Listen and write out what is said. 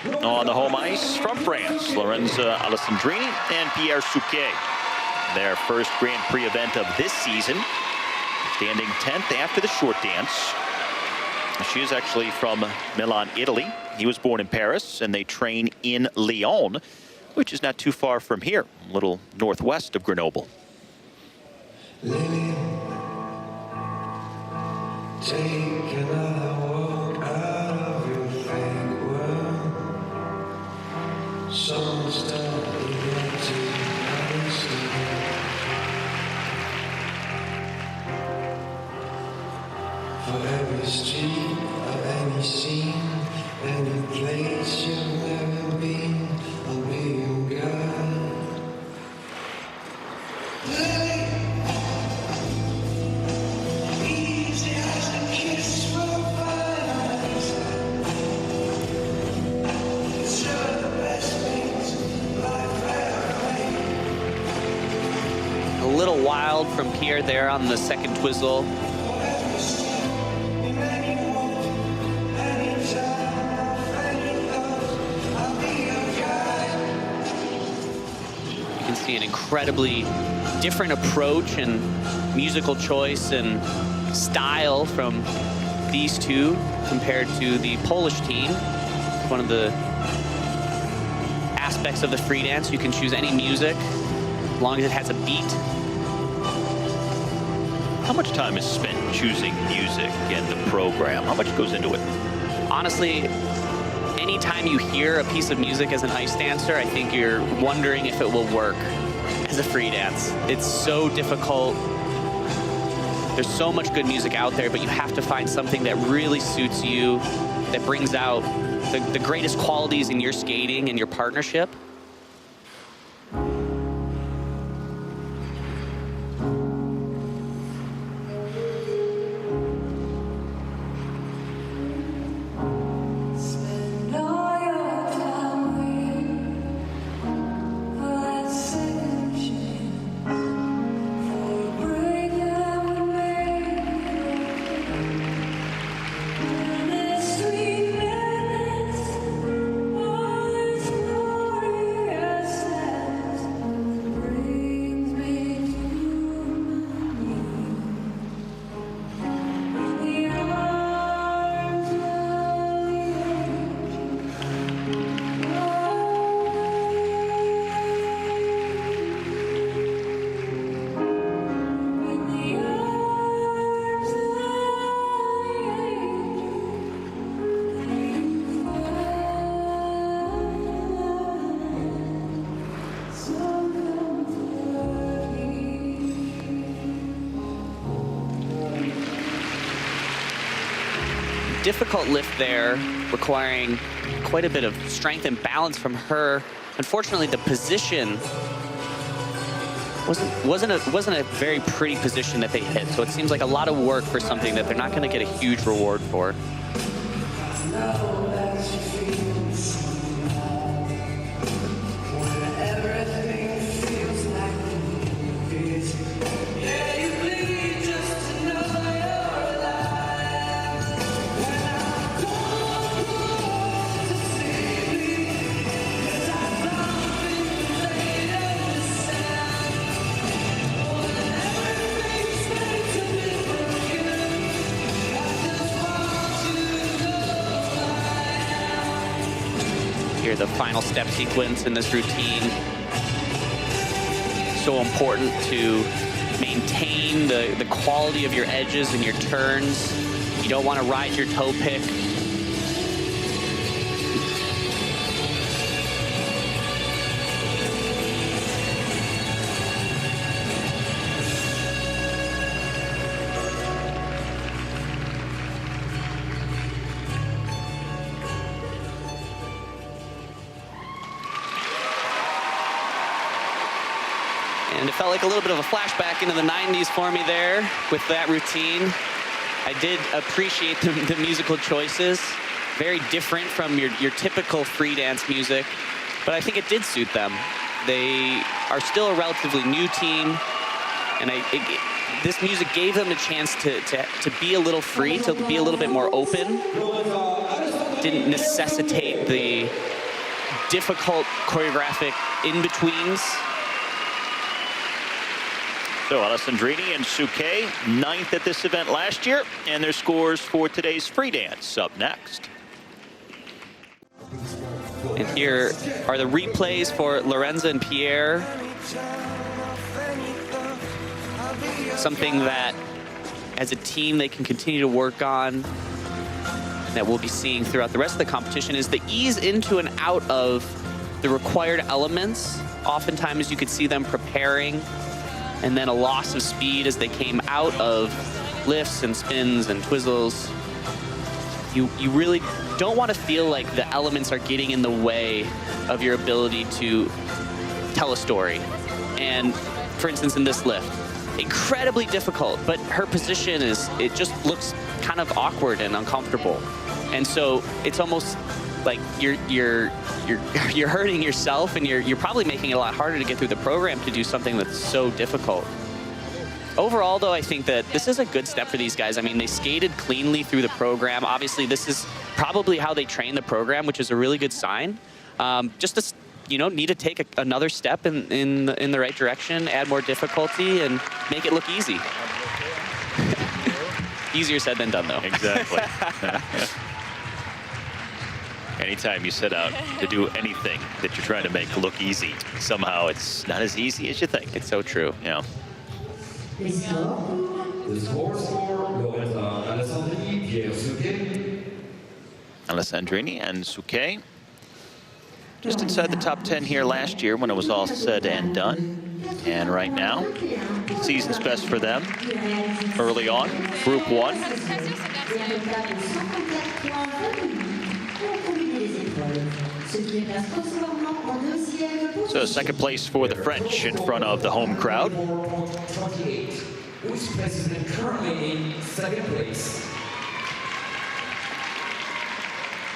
now on the home ice from France, Lorenza ALESSANDRINI and Pierre SOUQUET. Their first Grand Prix event of this season, standing 10th after the short dance. She is actually from Milan, Italy. He was born in Paris, and they train in Lyon, which is not too far from here, a little northwest of Grenoble. Lily, take another walk out of your fake world. Someone's done it to understand. For every street of any scene, any place you've never been, I'll be your guide. Lily, easy as a kiss from eyes. It's sure the best things life ever made. A little wild from Pierre there on the second twizzle. See an incredibly different approach and musical choice and style from these two compared to the Polish team. One of the aspects of the free dance, you can choose any music as long as it has a beat. How much time is spent choosing music and the program? How much goes into it? Honestly, anytime you hear a piece of music as an ice dancer, I think you're wondering if it will work as a free dance. It's so difficult. There's so much good music out there, but you have to find something that really suits you, that brings out the greatest qualities in your skating and your partnership. Difficult lift there, requiring quite a bit of strength and balance from her. Unfortunately, the position wasn't a very pretty position that they hit. So it seems like a lot of work for something that they're not going to get a huge reward for. Here, the final step sequence in this routine. So important to maintain the quality of your edges and your turns. You don't want to ride your toe pick. And it felt like a little bit of a flashback into the 90s for me there with that routine. I did appreciate the musical choices. Very different from your typical free dance music, but I think it did suit them. They are still a relatively new team, and this music gave them a chance to be a little free, to be a little bit more open. didn't necessitate the difficult choreographic in-betweens. So Alessandrini and Souquet, 9th at this event last year, and their scores for today's free dance up next. And here are the replays for Lorenza and Pierre. Something that, as a team, they can continue to work on, that we'll be seeing throughout the rest of the competition, is the ease into and out of the required elements. Oftentimes you could see them preparing, and then a loss of speed as they came out of lifts and spins and twizzles. You really don't want to feel like the elements are getting in the way of your ability to tell a story. And for instance, in this lift, incredibly difficult, but her position it just looks kind of awkward and uncomfortable. And so it's almost like you're hurting yourself, and you're probably making it a lot harder to get through the program to do something that's so difficult. Overall, though, I think that this is a good step for these guys. I mean, they skated cleanly through the program. Obviously, this is probably how they train the program, which is a really good sign. Just to, need to take another step in the right direction, add more difficulty, and make it look easy. Easier said than done, though. Exactly. Anytime you set out to do anything that you're trying to make look easy, somehow it's not as easy as you think. It's so true. Yeah. The scores for Alessandrini, Pierre Souquet. Alessandrini and Souquet just inside the top 10 here last year when it was all said and done. And right now, season's best for them early on, Group 1. So second place for the French in front of the home crowd. 28, which places them currently in second place.